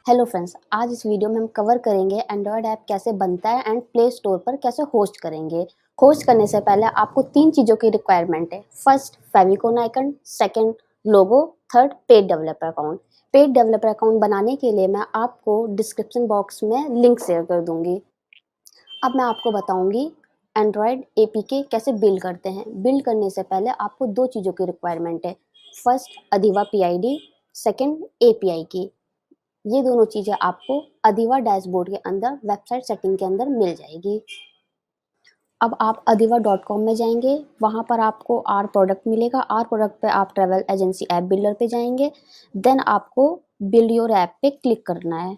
Hello friends, आज इस video में हम कवर करेंगे एंड्रॉयड ऐप कैसे बनता है एंड प्ले स्टोर पर कैसे होस्ट करेंगे। होस्ट करने से पहले आपको 3 चीज़ों की रिक्वायरमेंट है। First favicon icon, second logo, third paid developer account. Paid developer account बनाने के लिए मैं आपको डिस्क्रिप्शन बॉक्स में लिंक शेयर कर दूंगी। अब मैं आपको बताऊंगी एंड्रॉयड एपीके कैसे बिल्ड करते हैं। बिल्ड करने से पहले आपको 2 चीज़ों की रिक्वायरमेंट है। फर्स्ट अधीवा पीआईडी, सेकंड एपीआई की। ये दोनों चीज़ें आपको अधीवा डैशबोर्ड के अंदर वेबसाइट सेटिंग के अंदर मिल जाएगी। अब आप अधिवा.com में जाएंगे, वहाँ पर आपको आर प्रोडक्ट मिलेगा। आर प्रोडक्ट पे आप ट्रैवल एजेंसी ऐप बिल्डर पे जाएंगे, देन आपको बिल्ड योर ऐप पे क्लिक करना है।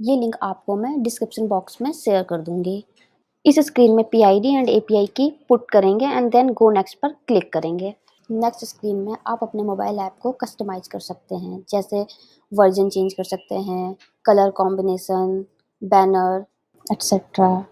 ये लिंक आपको मैं डिस्क्रिप्शन बॉक्स में शेयर कर दूंगी। इस स्क्रीन में पीआईडी एंड एपीआई की पुट करेंगे एंड देन गो नेक्स्ट पर क्लिक करेंगे। नेक्स्ट स्क्रीन में आप अपने मोबाइल ऐप को कस्टमाइज कर सकते हैं, जैसे वर्जन चेंज कर सकते हैं, कलर कॉम्बिनेशन, बैनर एटसेट्रा।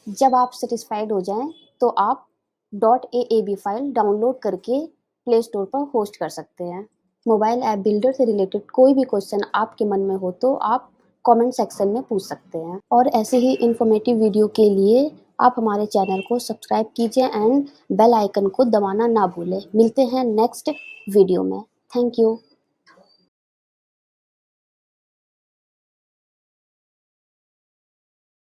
जब आप सेटिस्फाइड हो जाएं तो आप .aab फाइल डाउनलोड करके प्ले स्टोर पर होस्ट कर सकते हैं। मोबाइल ऐप बिल्डर से रिलेटेड कोई भी क्वेश्चन आपके मन में हो तो आप कमेंट सेक्शन में पूछ सकते हैं। और ऐसे ही इंफॉर्मेटिव वीडियो के लिए आप हमारे चैनल को सब्सक्राइब कीजिए एंड बेल आइकन को दबाना ना भूलें। मिलते हैं नेक्स्ट वीडियो में। Thank you.